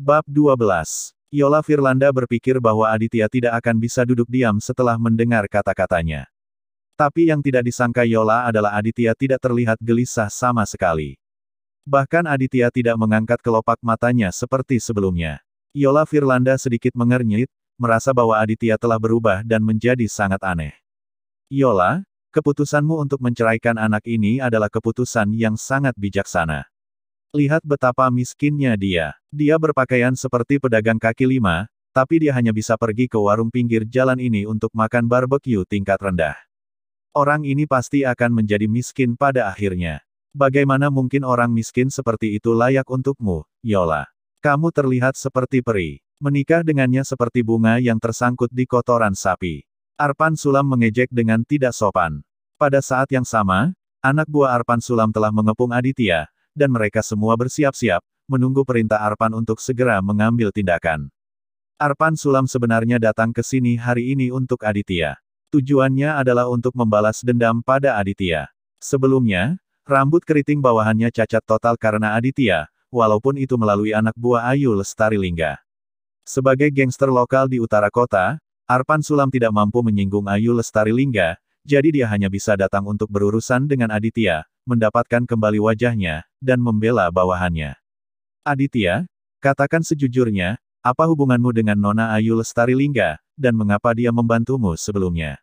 Bab 12. Yola Firlanda berpikir bahwa Aditya tidak akan bisa duduk diam setelah mendengar kata-katanya. Tapi yang tidak disangka Yola adalah Aditya tidak terlihat gelisah sama sekali. Bahkan Aditya tidak mengangkat kelopak matanya seperti sebelumnya. Yola Firlanda sedikit mengernyit, merasa bahwa Aditya telah berubah dan menjadi sangat aneh. Yola, keputusanmu untuk menceraikan anak ini adalah keputusan yang sangat bijaksana. Lihat betapa miskinnya dia. Dia berpakaian seperti pedagang kaki lima, tapi dia hanya bisa pergi ke warung pinggir jalan ini untuk makan barbeque tingkat rendah. Orang ini pasti akan menjadi miskin pada akhirnya. Bagaimana mungkin orang miskin seperti itu layak untukmu, Yola? Kamu terlihat seperti peri. Menikah dengannya seperti bunga yang tersangkut di kotoran sapi. Arpan Sulam mengejek dengan tidak sopan. Pada saat yang sama, anak buah Arpan Sulam telah mengepung Aditya, dan mereka semua bersiap-siap, menunggu perintah Arpan untuk segera mengambil tindakan. Arpan Sulam sebenarnya datang ke sini hari ini untuk Aditya. Tujuannya adalah untuk membalas dendam pada Aditya. Sebelumnya, rambut keriting bawahannya cacat total karena Aditya, walaupun itu melalui anak buah Ayu Lestari Lingga. Sebagai gangster lokal di utara kota, Arpan Sulam tidak mampu menyinggung Ayu Lestari Lingga, jadi dia hanya bisa datang untuk berurusan dengan Aditya, mendapatkan kembali wajahnya, dan membela bawahannya. Aditya, katakan sejujurnya, apa hubunganmu dengan Nona Ayu Lestari Lingga, dan mengapa dia membantumu sebelumnya?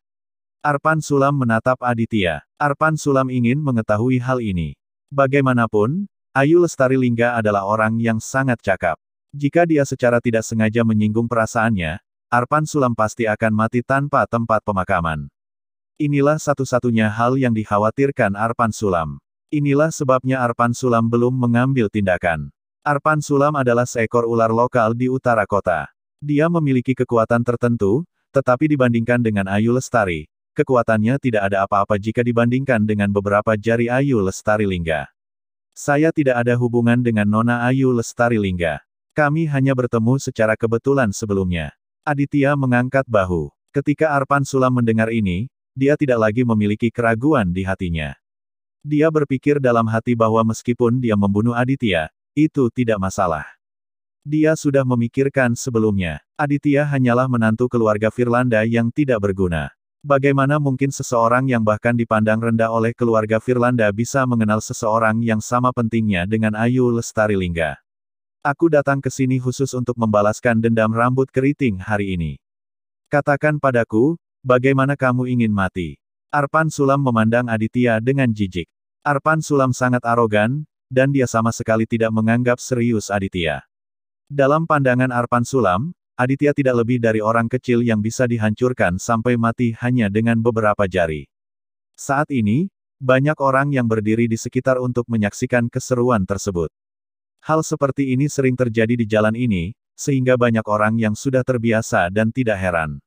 Arpan Sulam menatap Aditya. Arpan Sulam ingin mengetahui hal ini. Bagaimanapun, Ayu Lestari Lingga adalah orang yang sangat cakap. Jika dia secara tidak sengaja menyinggung perasaannya, Arpan Sulam pasti akan mati tanpa tempat pemakaman. Inilah satu-satunya hal yang dikhawatirkan Arpan Sulam. Inilah sebabnya Arpan Sulam belum mengambil tindakan. Arpan Sulam adalah seekor ular lokal di utara kota. Dia memiliki kekuatan tertentu, tetapi dibandingkan dengan Ayu Lestari, kekuatannya tidak ada apa-apa jika dibandingkan dengan beberapa jari Ayu Lestari Lingga. Saya tidak ada hubungan dengan Nona Ayu Lestari Lingga. Kami hanya bertemu secara kebetulan sebelumnya. Aditya mengangkat bahu. Ketika Arpan Sulam mendengar ini, dia tidak lagi memiliki keraguan di hatinya. Dia berpikir dalam hati bahwa meskipun dia membunuh Aditya, itu tidak masalah. Dia sudah memikirkan sebelumnya. Aditya hanyalah menantu keluarga Firlanda yang tidak berguna. Bagaimana mungkin seseorang yang bahkan dipandang rendah oleh keluarga Firlanda bisa mengenal seseorang yang sama pentingnya dengan Ayu Lestari Lingga? Aku datang ke sini khusus untuk membalaskan dendam rambut keriting hari ini. Katakan padaku, bagaimana kamu ingin mati? Arpan Sulam memandang Aditya dengan jijik. Arpan Sulam sangat arogan, dan dia sama sekali tidak menganggap serius Aditya. Dalam pandangan Arpan Sulam, Aditya tidak lebih dari orang kecil yang bisa dihancurkan sampai mati hanya dengan beberapa jari. Saat ini, banyak orang yang berdiri di sekitar untuk menyaksikan keseruan tersebut. Hal seperti ini sering terjadi di jalan ini, sehingga banyak orang yang sudah terbiasa dan tidak heran.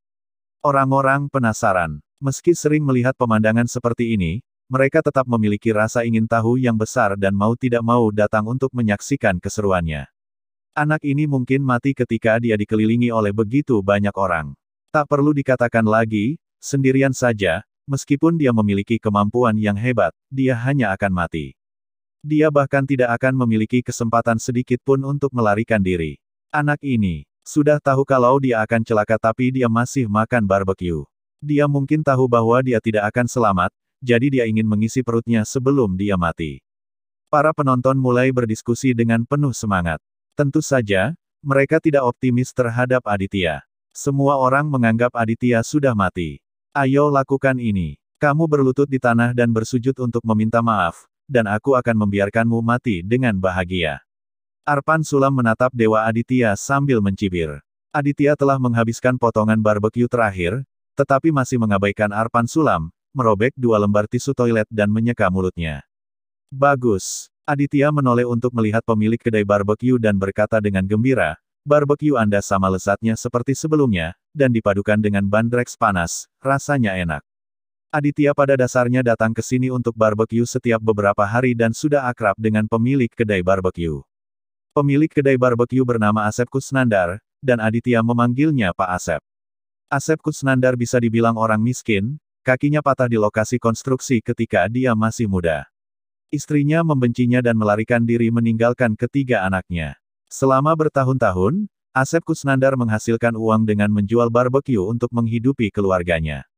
Orang-orang penasaran. Meski sering melihat pemandangan seperti ini, mereka tetap memiliki rasa ingin tahu yang besar dan mau tidak mau datang untuk menyaksikan keseruannya. Anak ini mungkin mati ketika dia dikelilingi oleh begitu banyak orang. Tak perlu dikatakan lagi, sendirian saja, meskipun dia memiliki kemampuan yang hebat, dia hanya akan mati. Dia bahkan tidak akan memiliki kesempatan sedikit pun untuk melarikan diri. Anak ini sudah tahu kalau dia akan celaka tapi dia masih makan barbeque. Dia mungkin tahu bahwa dia tidak akan selamat, jadi dia ingin mengisi perutnya sebelum dia mati. Para penonton mulai berdiskusi dengan penuh semangat. Tentu saja, mereka tidak optimis terhadap Aditya. Semua orang menganggap Aditya sudah mati. Ayo lakukan ini. Kamu berlutut di tanah dan bersujud untuk meminta maaf, dan aku akan membiarkanmu mati dengan bahagia. Arpan Sulam menatap Dewa Aditya sambil mencibir. Aditya telah menghabiskan potongan barbeque terakhir, tetapi masih mengabaikan Arpan Sulam, merobek 2 lembar tisu toilet dan menyeka mulutnya. Bagus. Aditya menoleh untuk melihat pemilik kedai barbeque dan berkata dengan gembira, barbeque Anda sama lezatnya seperti sebelumnya, dan dipadukan dengan bandreks panas, rasanya enak. Aditya pada dasarnya datang ke sini untuk barbeque setiap beberapa hari dan sudah akrab dengan pemilik kedai barbeque. Pemilik kedai barbeque bernama Asep Kusnandar, dan Aditya memanggilnya Pak Asep. Asep Kusnandar bisa dibilang orang miskin, kakinya patah di lokasi konstruksi ketika dia masih muda. Istrinya membencinya dan melarikan diri meninggalkan ketiga anaknya. Selama bertahun-tahun, Asep Kusnandar menghasilkan uang dengan menjual barbeque untuk menghidupi keluarganya.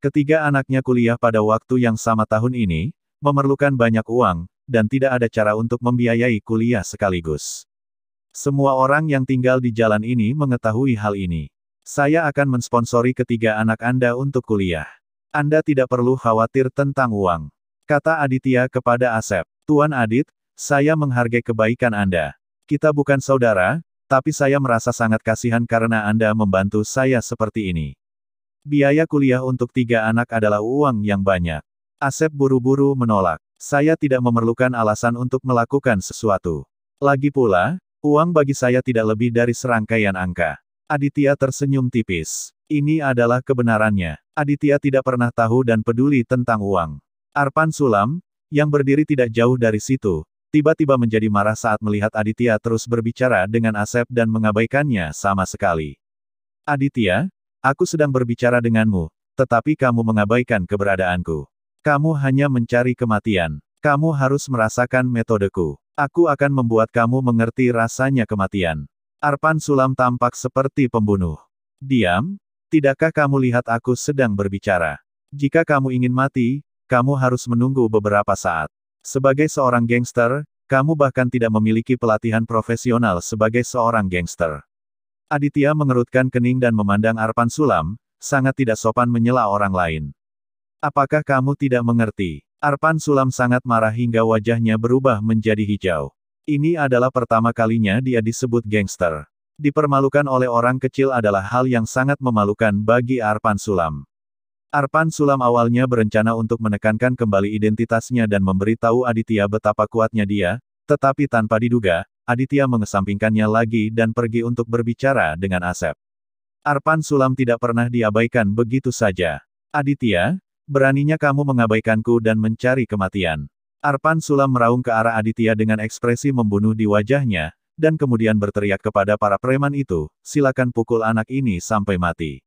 Ketiga anaknya kuliah pada waktu yang sama tahun ini, memerlukan banyak uang, dan tidak ada cara untuk membiayai kuliah sekaligus. Semua orang yang tinggal di jalan ini mengetahui hal ini. Saya akan mensponsori ketiga anak Anda untuk kuliah. Anda tidak perlu khawatir tentang uang, kata Aditya kepada Asep. Tuan Adit, saya menghargai kebaikan Anda. Kita bukan saudara, tapi saya merasa sangat kasihan karena Anda membantu saya seperti ini. Biaya kuliah untuk 3 anak adalah uang yang banyak. Asep buru-buru menolak. Saya tidak memerlukan alasan untuk melakukan sesuatu. Lagi pula, uang bagi saya tidak lebih dari serangkaian angka. Aditya tersenyum tipis. Ini adalah kebenarannya. Aditya tidak pernah tahu dan peduli tentang uang. Arpan Sulam, yang berdiri tidak jauh dari situ, tiba-tiba menjadi marah saat melihat Aditya terus berbicara dengan Asep dan mengabaikannya sama sekali. Aditya, aku sedang berbicara denganmu, tetapi kamu mengabaikan keberadaanku. Kamu hanya mencari kematian. Kamu harus merasakan metodeku. Aku akan membuat kamu mengerti rasanya kematian. Arpan Sulam tampak seperti pembunuh. Diam, tidakkah kamu lihat aku sedang berbicara? Jika kamu ingin mati, kamu harus menunggu beberapa saat. Sebagai seorang gangster, kamu bahkan tidak memiliki pelatihan profesional sebagai seorang gangster. Aditya mengerutkan kening dan memandang Arpan Sulam, sangat tidak sopan menyela orang lain. Apakah kamu tidak mengerti? Arpan Sulam sangat marah hingga wajahnya berubah menjadi hijau. Ini adalah pertama kalinya dia disebut gangster. Dipermalukan oleh orang kecil adalah hal yang sangat memalukan bagi Arpan Sulam. Arpan Sulam awalnya berencana untuk menekankan kembali identitasnya dan memberitahu Aditya betapa kuatnya dia, tetapi tanpa diduga, Aditya mengesampingkannya lagi dan pergi untuk berbicara dengan Asep. Arpan Sulam tidak pernah diabaikan begitu saja. Aditya, beraninya kamu mengabaikanku dan mencari kematian. Arpan Sulam meraung ke arah Aditya dengan ekspresi membunuh di wajahnya, dan kemudian berteriak kepada para preman itu, silakan pukul anak ini sampai mati.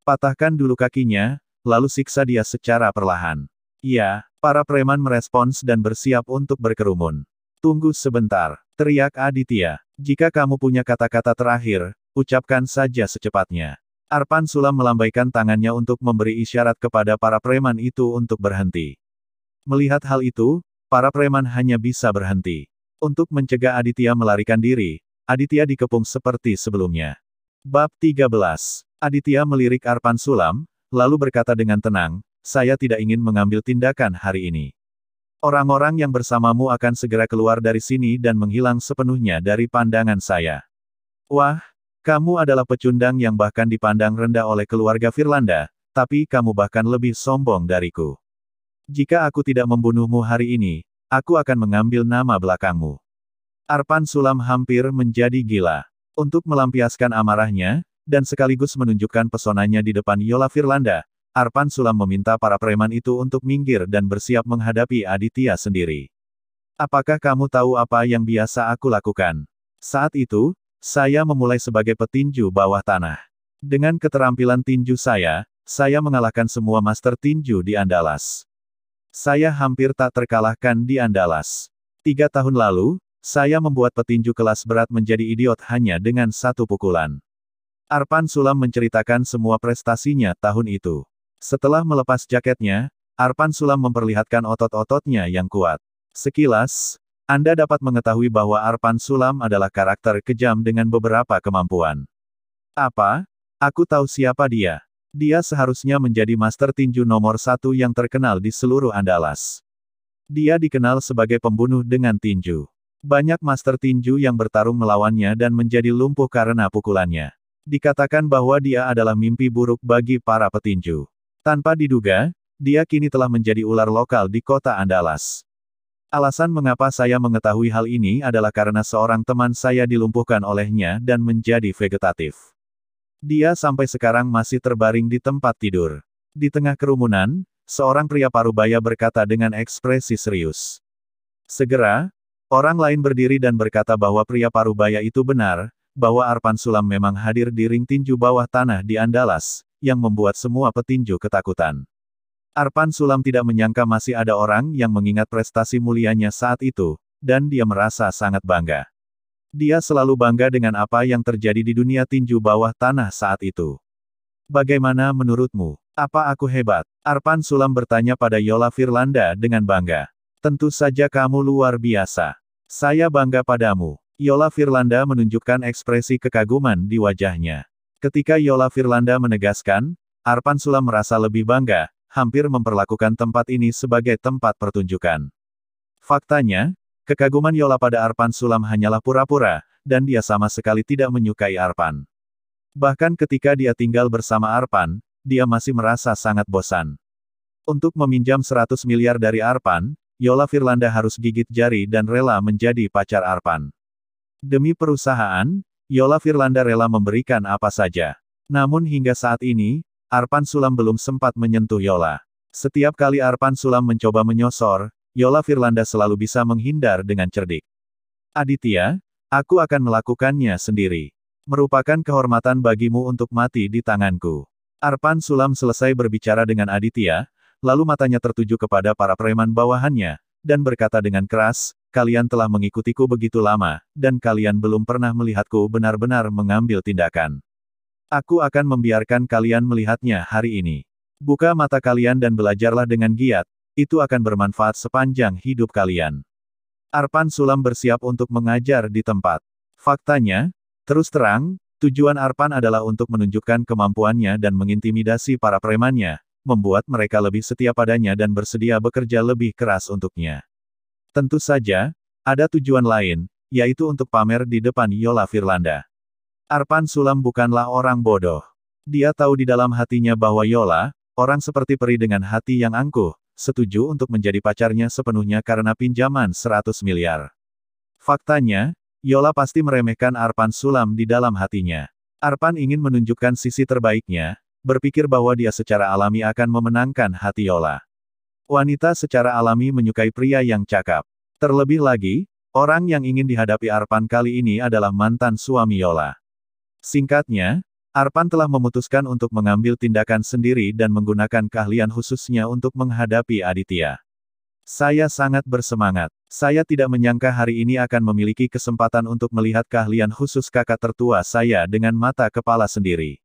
Patahkan dulu kakinya, lalu siksa dia secara perlahan. Ya, para preman merespons dan bersiap untuk berkerumun. Tunggu sebentar, teriak Aditya. Jika kamu punya kata-kata terakhir, ucapkan saja secepatnya. Arpan Sulam melambaikan tangannya untuk memberi isyarat kepada para preman itu untuk berhenti. Melihat hal itu, para preman hanya bisa berhenti. Untuk mencegah Aditya melarikan diri, Aditya dikepung seperti sebelumnya. Bab 13. Aditya melirik Arpan Sulam, lalu berkata dengan tenang, saya tidak ingin mengambil tindakan hari ini. Orang-orang yang bersamamu akan segera keluar dari sini dan menghilang sepenuhnya dari pandangan saya. Wah, kamu adalah pecundang yang bahkan dipandang rendah oleh keluarga Firlanda, tapi kamu bahkan lebih sombong dariku. Jika aku tidak membunuhmu hari ini, aku akan mengambil nama belakangmu. Arpan Sulam hampir menjadi gila. Untuk melampiaskan amarahnya, dan sekaligus menunjukkan pesonanya di depan Yola Firlanda, Arpan Sulam meminta para preman itu untuk minggir dan bersiap menghadapi Aditya sendiri. Apakah kamu tahu apa yang biasa aku lakukan? Saat itu, saya memulai sebagai petinju bawah tanah. Dengan keterampilan tinju saya mengalahkan semua master tinju di Andalas. Saya hampir tak terkalahkan di Andalas. 3 tahun lalu, saya membuat petinju kelas berat menjadi idiot hanya dengan 1 pukulan. Arpan Sulam menceritakan semua prestasinya tahun itu. Setelah melepas jaketnya, Arpan Sulam memperlihatkan otot-ototnya yang kuat. Sekilas, Anda dapat mengetahui bahwa Arpan Sulam adalah karakter kejam dengan beberapa kemampuan. Apa? Aku tahu siapa dia. Dia seharusnya menjadi master tinju nomor 1 yang terkenal di seluruh Andalas. Dia dikenal sebagai pembunuh dengan tinju. Banyak master tinju yang bertarung melawannya dan menjadi lumpuh karena pukulannya. Dikatakan bahwa dia adalah mimpi buruk bagi para petinju. Tanpa diduga, dia kini telah menjadi ular lokal di kota Andalas. Alasan mengapa saya mengetahui hal ini adalah karena seorang teman saya dilumpuhkan olehnya dan menjadi vegetatif. Dia sampai sekarang masih terbaring di tempat tidur. Di tengah kerumunan, seorang pria parubaya berkata dengan ekspresi serius. Segera, orang lain berdiri dan berkata bahwa pria parubaya itu benar, bahwa Arpan Sulam memang hadir di ring tinju bawah tanah di Andalas, yang membuat semua petinju ketakutan. Arpan Sulam tidak menyangka masih ada orang yang mengingat prestasi mulianya saat itu, dan dia merasa sangat bangga. Dia selalu bangga dengan apa yang terjadi di dunia tinju bawah tanah saat itu. Bagaimana menurutmu? Apa aku hebat? Arpan Sulam bertanya pada Yola Firlanda dengan bangga. Tentu saja kamu luar biasa. Saya bangga padamu. Yola Firlanda menunjukkan ekspresi kekaguman di wajahnya. Ketika Yola Firlanda menegaskan, Arpan Sulam merasa lebih bangga, hampir memperlakukan tempat ini sebagai tempat pertunjukan. Faktanya, kekaguman Yola pada Arpan Sulam hanyalah pura-pura, dan dia sama sekali tidak menyukai Arpan. Bahkan ketika dia tinggal bersama Arpan, dia masih merasa sangat bosan. Untuk meminjam 100 miliar dari Arpan, Yola Firlanda harus gigit jari dan rela menjadi pacar Arpan. Demi perusahaan, Yola Firlanda rela memberikan apa saja. Namun hingga saat ini, Arpan Sulam belum sempat menyentuh Yola. Setiap kali Arpan Sulam mencoba menyosor, Yola Firlanda selalu bisa menghindar dengan cerdik. Aditya, aku akan melakukannya sendiri. Merupakan kehormatan bagimu untuk mati di tanganku. Arpan Sulam selesai berbicara dengan Aditya, lalu matanya tertuju kepada para preman bawahannya, dan berkata dengan keras, kalian telah mengikutiku begitu lama, dan kalian belum pernah melihatku benar-benar mengambil tindakan. Aku akan membiarkan kalian melihatnya hari ini. Buka mata kalian dan belajarlah dengan giat, itu akan bermanfaat sepanjang hidup kalian. Arpan Sulam bersiap untuk mengajar di tempat. Faktanya, terus terang, tujuan Arpan adalah untuk menunjukkan kemampuannya dan mengintimidasi para premannya, membuat mereka lebih setia padanya dan bersedia bekerja lebih keras untuknya. Tentu saja, ada tujuan lain, yaitu untuk pamer di depan Yola Firlanda. Arpan Sulam bukanlah orang bodoh. Dia tahu di dalam hatinya bahwa Yola, orang seperti peri dengan hati yang angkuh, setuju untuk menjadi pacarnya sepenuhnya karena pinjaman 100 miliar. Faktanya, Yola pasti meremehkan Arpan Sulam di dalam hatinya. Arpan ingin menunjukkan sisi terbaiknya, berpikir bahwa dia secara alami akan memenangkan hati Yola. Wanita secara alami menyukai pria yang cakap. Terlebih lagi, orang yang ingin dihadapi Arpan kali ini adalah mantan suami Yola. Singkatnya, Arpan telah memutuskan untuk mengambil tindakan sendiri dan menggunakan keahlian khususnya untuk menghadapi Aditya. Saya sangat bersemangat. Saya tidak menyangka hari ini akan memiliki kesempatan untuk melihat keahlian khusus kakak tertua saya dengan mata kepala sendiri.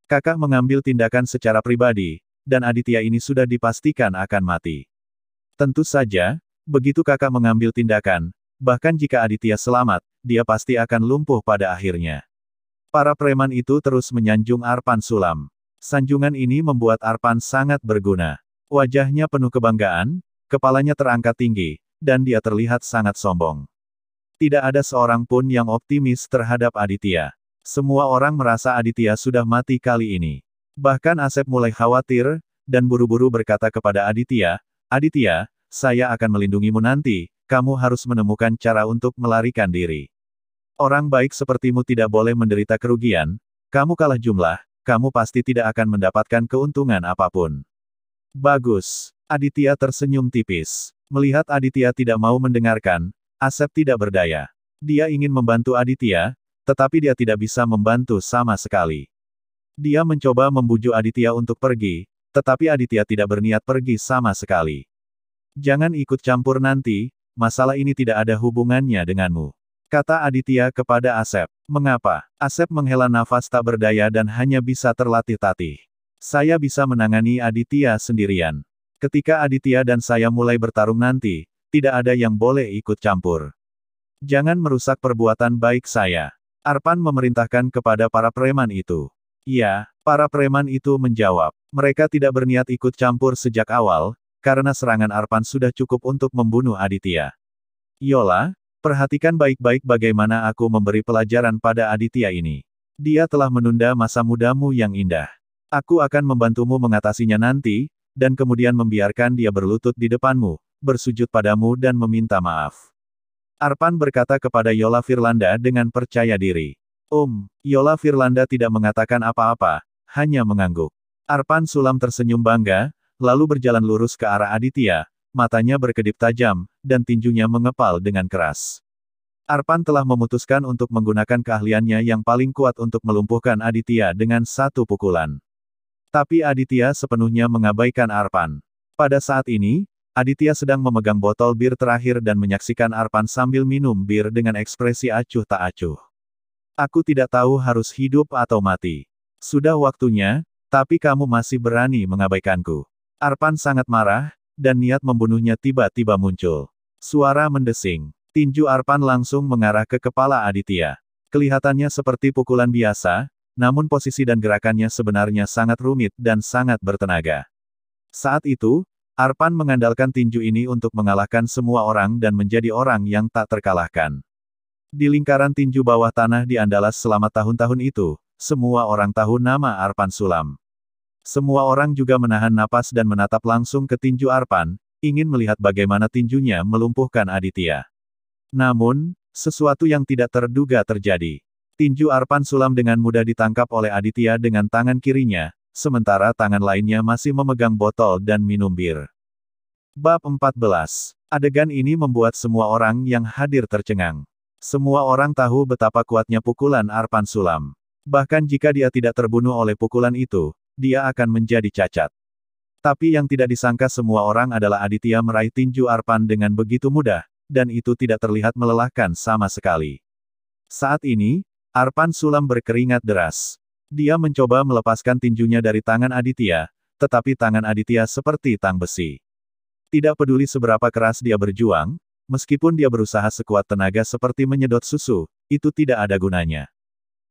Kakak mengambil tindakan secara pribadi, dan Aditya ini sudah dipastikan akan mati. Tentu saja, begitu kakak mengambil tindakan, bahkan jika Aditya selamat, dia pasti akan lumpuh pada akhirnya. Para preman itu terus menyanjung Arpan Sulam. Sanjungan ini membuat Arpan sangat berguna. Wajahnya penuh kebanggaan, kepalanya terangkat tinggi, dan dia terlihat sangat sombong. Tidak ada seorang pun yang optimis terhadap Aditya. Semua orang merasa Aditya sudah mati kali ini. Bahkan Asep mulai khawatir, dan buru-buru berkata kepada Aditya, Aditya, saya akan melindungimu nanti, kamu harus menemukan cara untuk melarikan diri. Orang baik sepertimu tidak boleh menderita kerugian, kamu kalah jumlah, kamu pasti tidak akan mendapatkan keuntungan apapun. Bagus. Aditya tersenyum tipis. Melihat Aditya tidak mau mendengarkan, Asep tidak berdaya. Dia ingin membantu Aditya, tetapi dia tidak bisa membantu sama sekali. Dia mencoba membujuk Aditya untuk pergi, tetapi Aditya tidak berniat pergi sama sekali. Jangan ikut campur nanti, masalah ini tidak ada hubungannya denganmu. Kata Aditya kepada Asep. Mengapa? Asep menghela nafas tak berdaya dan hanya bisa terlatih-tatih. Saya bisa menangani Aditya sendirian. Ketika Aditya dan saya mulai bertarung nanti, tidak ada yang boleh ikut campur. Jangan merusak perbuatan baik saya. Arpan memerintahkan kepada para preman itu. Ya, para preman itu menjawab. Mereka tidak berniat ikut campur sejak awal, karena serangan Arpan sudah cukup untuk membunuh Aditya. Yola, perhatikan baik-baik bagaimana aku memberi pelajaran pada Aditya ini. Dia telah menunda masa mudamu yang indah. Aku akan membantumu mengatasinya nanti, dan kemudian membiarkan dia berlutut di depanmu, bersujud padamu dan meminta maaf. Arpan berkata kepada Yola Firlanda dengan percaya diri. Yola Firlanda tidak mengatakan apa-apa, hanya mengangguk. Arpan Sulam tersenyum bangga, lalu berjalan lurus ke arah Aditya, matanya berkedip tajam, dan tinjunya mengepal dengan keras. Arpan telah memutuskan untuk menggunakan keahliannya yang paling kuat untuk melumpuhkan Aditya dengan satu pukulan. Tapi Aditya sepenuhnya mengabaikan Arpan. Pada saat ini, Aditya sedang memegang botol bir terakhir dan menyaksikan Arpan sambil minum bir dengan ekspresi acuh tak acuh. Aku tidak tahu harus hidup atau mati. Sudah waktunya, tapi kamu masih berani mengabaikanku. Arpan sangat marah, dan niat membunuhnya tiba-tiba muncul. Suara mendesing. Tinju Arpan langsung mengarah ke kepala Aditya. Kelihatannya seperti pukulan biasa, namun posisi dan gerakannya sebenarnya sangat rumit dan sangat bertenaga. Saat itu, Arpan mengandalkan tinju ini untuk mengalahkan semua orang dan menjadi orang yang tak terkalahkan. Di lingkaran tinju bawah tanah di Andalas selama tahun-tahun itu, semua orang tahu nama Arpan Sulam. Semua orang juga menahan napas dan menatap langsung ke tinju Arpan, ingin melihat bagaimana tinjunya melumpuhkan Aditya. Namun, sesuatu yang tidak terduga terjadi. Tinju Arpan Sulam dengan mudah ditangkap oleh Aditya dengan tangan kirinya, sementara tangan lainnya masih memegang botol dan minum bir. Bab 14. Adegan ini membuat semua orang yang hadir tercengang. Semua orang tahu betapa kuatnya pukulan Arpan Sulam. Bahkan jika dia tidak terbunuh oleh pukulan itu, dia akan menjadi cacat. Tapi yang tidak disangka semua orang adalah Aditya meraih tinju Arpan dengan begitu mudah, dan itu tidak terlihat melelahkan sama sekali. Saat ini, Arpan Sulam berkeringat deras. Dia mencoba melepaskan tinjunya dari tangan Aditya, tetapi tangan Aditya seperti tang besi. Tidak peduli seberapa keras dia berjuang, meskipun dia berusaha sekuat tenaga seperti menyedot susu, itu tidak ada gunanya.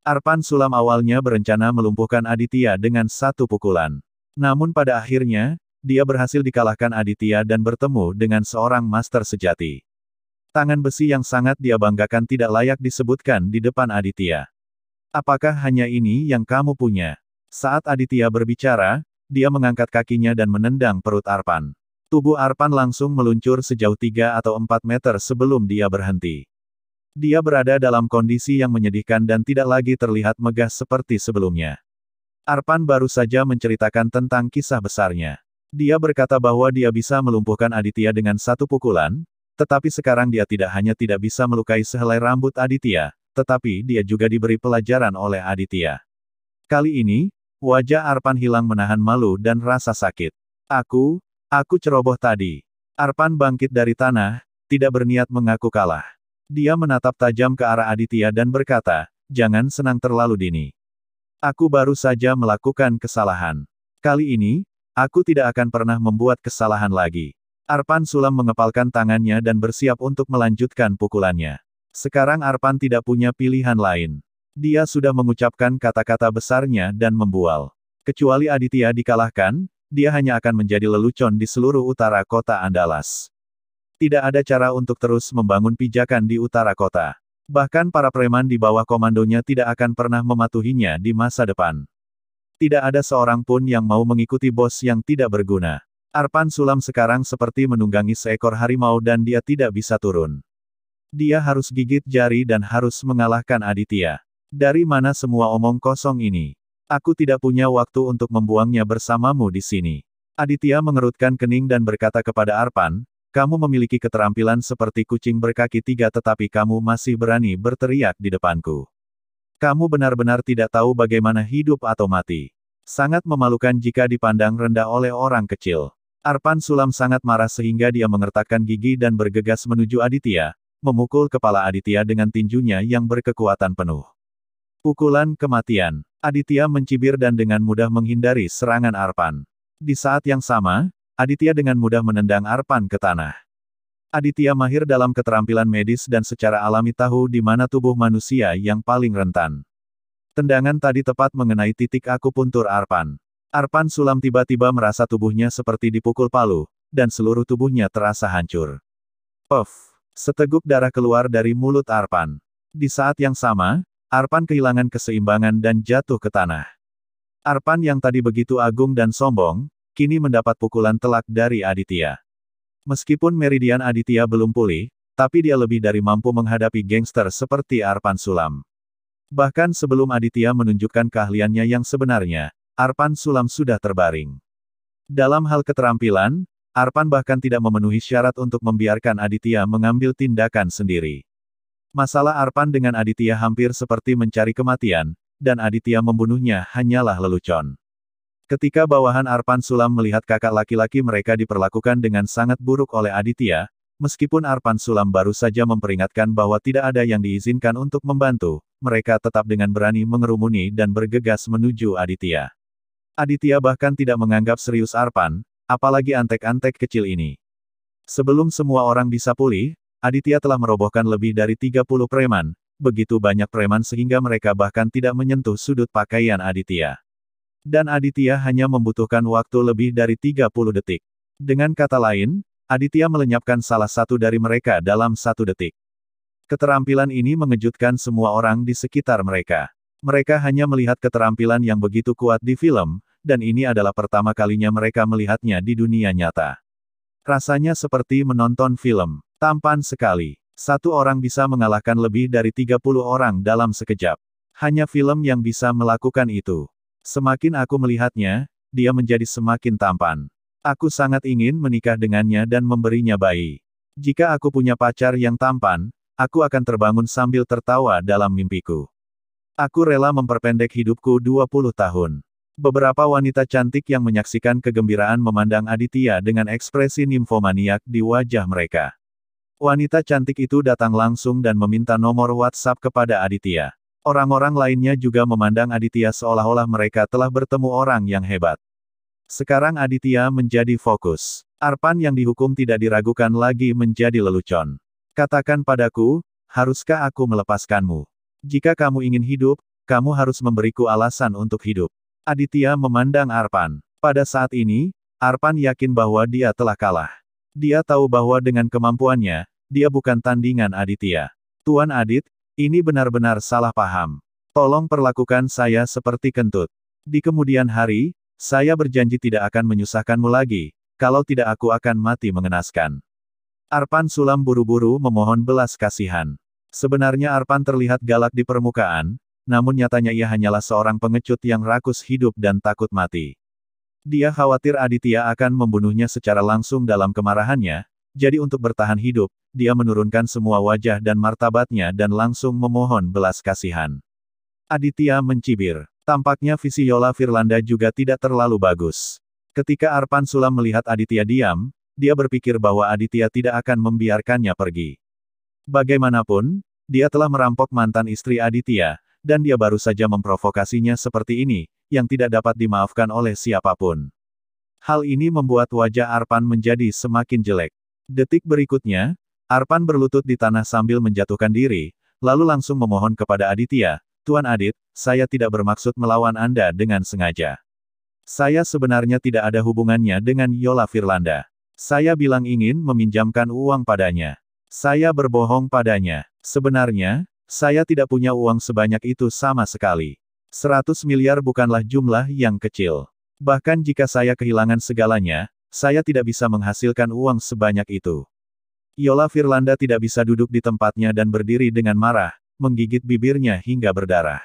Arpan Sulam awalnya berencana melumpuhkan Aditya dengan satu pukulan. Namun pada akhirnya, dia berhasil dikalahkan Aditya dan bertemu dengan seorang master sejati. Tangan besi yang sangat dia banggakan tidak layak disebutkan di depan Aditya. Apakah hanya ini yang kamu punya? Saat Aditya berbicara, dia mengangkat kakinya dan menendang perut Arpan. Tubuh Arpan langsung meluncur sejauh 3 atau 4 meter sebelum dia berhenti. Dia berada dalam kondisi yang menyedihkan dan tidak lagi terlihat megah seperti sebelumnya. Arpan baru saja menceritakan tentang kisah besarnya. Dia berkata bahwa dia bisa melumpuhkan Aditya dengan satu pukulan, tetapi sekarang dia tidak hanya tidak bisa melukai sehelai rambut Aditya, tetapi dia juga diberi pelajaran oleh Aditya. Kali ini, wajah Arpan hilang menahan malu dan rasa sakit. Aku ceroboh tadi. Arpan bangkit dari tanah, tidak berniat mengaku kalah. Dia menatap tajam ke arah Aditya dan berkata, jangan senang terlalu dini. Aku baru saja melakukan kesalahan. Kali ini, aku tidak akan pernah membuat kesalahan lagi. Arpan Sulam mengepalkan tangannya dan bersiap untuk melanjutkan pukulannya. Sekarang Arpan tidak punya pilihan lain. Dia sudah mengucapkan kata-kata besarnya dan membual. Kecuali Aditya dikalahkan, dia hanya akan menjadi lelucon di seluruh utara kota Andalas. Tidak ada cara untuk terus membangun pijakan di utara kota. Bahkan para preman di bawah komandonya tidak akan pernah mematuhinya di masa depan. Tidak ada seorang pun yang mau mengikuti bos yang tidak berguna. Arpan Sulam sekarang seperti menunggangi seekor harimau dan dia tidak bisa turun. Dia harus gigit jari dan harus mengalahkan Aditya. Dari mana semua omong kosong ini? Aku tidak punya waktu untuk membuangnya bersamamu di sini. Aditya mengerutkan kening dan berkata kepada Arpan, kamu memiliki keterampilan seperti kucing berkaki 3 tetapi kamu masih berani berteriak di depanku. Kamu benar-benar tidak tahu bagaimana hidup atau mati. Sangat memalukan jika dipandang rendah oleh orang kecil. Arpan Sulam sangat marah sehingga dia mengertakkan gigi dan bergegas menuju Aditya, memukul kepala Aditya dengan tinjunya yang berkekuatan penuh. Pukulan kematian. Aditya mencibir dan dengan mudah menghindari serangan Arpan. Di saat yang sama, Aditya dengan mudah menendang Arpan ke tanah. Aditya mahir dalam keterampilan medis dan secara alami tahu di mana tubuh manusia yang paling rentan. Tendangan tadi tepat mengenai titik akupuntur Arpan. Arpan Sulam tiba-tiba merasa tubuhnya seperti dipukul palu, dan seluruh tubuhnya terasa hancur. Puff! Seteguk darah keluar dari mulut Arpan. Di saat yang sama, Arpan kehilangan keseimbangan dan jatuh ke tanah. Arpan yang tadi begitu agung dan sombong, kini mendapat pukulan telak dari Aditya. Meskipun meridian Aditya belum pulih, tapi dia lebih dari mampu menghadapi gangster seperti Arpan Sulam. Bahkan sebelum Aditya menunjukkan keahliannya yang sebenarnya, Arpan Sulam sudah terbaring. Dalam hal keterampilan, Arpan bahkan tidak memenuhi syarat untuk membiarkan Aditya mengambil tindakan sendiri. Masalah Arpan dengan Aditya hampir seperti mencari kematian, dan Aditya membunuhnya hanyalah lelucon. Ketika bawahan Arpan Sulam melihat kakak laki-laki mereka diperlakukan dengan sangat buruk oleh Aditya, meskipun Arpan Sulam baru saja memperingatkan bahwa tidak ada yang diizinkan untuk membantu, mereka tetap dengan berani mengerumuni dan bergegas menuju Aditya. Aditya bahkan tidak menganggap serius Arpan, apalagi antek-antek kecil ini. Sebelum semua orang bisa pulih, Aditya telah merobohkan lebih dari 30 preman, begitu banyak preman sehingga mereka bahkan tidak menyentuh sudut pakaian Aditya. Dan Aditya hanya membutuhkan waktu lebih dari 30 detik. Dengan kata lain, Aditya melenyapkan salah satu dari mereka dalam 1 detik. Keterampilan ini mengejutkan semua orang di sekitar mereka. Mereka hanya melihat keterampilan yang begitu kuat di film, dan ini adalah pertama kalinya mereka melihatnya di dunia nyata. Rasanya seperti menonton film. Tampan sekali. Satu orang bisa mengalahkan lebih dari 30 orang dalam sekejap. Hanya film yang bisa melakukan itu. Semakin aku melihatnya, dia menjadi semakin tampan. Aku sangat ingin menikah dengannya dan memberinya bayi. Jika aku punya pacar yang tampan, aku akan terbangun sambil tertawa dalam mimpiku. Aku rela memperpendek hidupku 20 tahun. Beberapa wanita cantik yang menyaksikan kegembiraan memandang Aditya dengan ekspresi nimfomaniak di wajah mereka. Wanita cantik itu datang langsung dan meminta nomor WhatsApp kepada Aditya. Orang-orang lainnya juga memandang Aditya seolah-olah mereka telah bertemu orang yang hebat. Sekarang Aditya menjadi fokus. Arpan yang dihukum tidak diragukan lagi menjadi lelucon. Katakan padaku, haruskah aku melepaskanmu? Jika kamu ingin hidup, kamu harus memberiku alasan untuk hidup. Aditya memandang Arpan. Pada saat ini, Arpan yakin bahwa dia telah kalah. Dia tahu bahwa dengan kemampuannya, dia bukan tandingan Aditya. Tuan Adit, ini benar-benar salah paham. Tolong perlakukan saya seperti kentut. Di kemudian hari, saya berjanji tidak akan menyusahkanmu lagi, kalau tidak aku akan mati mengenaskan. Arpan Sulam buru-buru memohon belas kasihan. Sebenarnya Arpan terlihat galak di permukaan, namun nyatanya ia hanyalah seorang pengecut yang rakus hidup dan takut mati. Dia khawatir Aditya akan membunuhnya secara langsung dalam kemarahannya, jadi untuk bertahan hidup, dia menurunkan semua wajah dan martabatnya dan langsung memohon belas kasihan. Aditya mencibir. Tampaknya visi Yola Firlanda juga tidak terlalu bagus. Ketika Arpan Sulam melihat Aditya diam, dia berpikir bahwa Aditya tidak akan membiarkannya pergi. Bagaimanapun, dia telah merampok mantan istri Aditya, dan dia baru saja memprovokasinya seperti ini, yang tidak dapat dimaafkan oleh siapapun. Hal ini membuat wajah Arpan menjadi semakin jelek. Detik berikutnya, Arpan berlutut di tanah sambil menjatuhkan diri, lalu langsung memohon kepada Aditya, Tuan Adit, saya tidak bermaksud melawan Anda dengan sengaja. Saya sebenarnya tidak ada hubungannya dengan Yola Firlanda. Saya bilang ingin meminjamkan uang padanya. Saya berbohong padanya. Sebenarnya, saya tidak punya uang sebanyak itu sama sekali. 100 miliar bukanlah jumlah yang kecil. Bahkan jika saya kehilangan segalanya, saya tidak bisa menghasilkan uang sebanyak itu. Yola Firlanda tidak bisa duduk di tempatnya dan berdiri dengan marah, menggigit bibirnya hingga berdarah.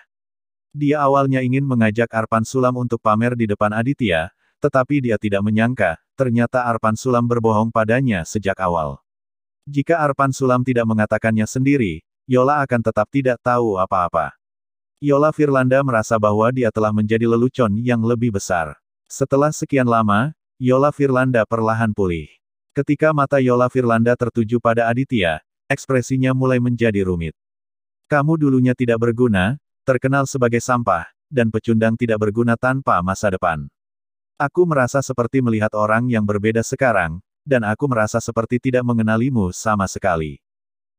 Dia awalnya ingin mengajak Arpan Sulam untuk pamer di depan Aditya, tetapi dia tidak menyangka, ternyata Arpan Sulam berbohong padanya sejak awal. Jika Arpan Sulam tidak mengatakannya sendiri, Yola akan tetap tidak tahu apa-apa. Yola Firlanda merasa bahwa dia telah menjadi lelucon yang lebih besar. Setelah sekian lama, Yola Firlanda perlahan pulih. Ketika mata Yola Firlanda tertuju pada Aditya, ekspresinya mulai menjadi rumit. Kamu dulunya tidak berguna, terkenal sebagai sampah, dan pecundang tidak berguna tanpa masa depan. Aku merasa seperti melihat orang yang berbeda sekarang, dan aku merasa seperti tidak mengenalimu sama sekali.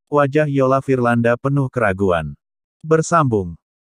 Wajah Yola Firlanda penuh keraguan. Bersambung.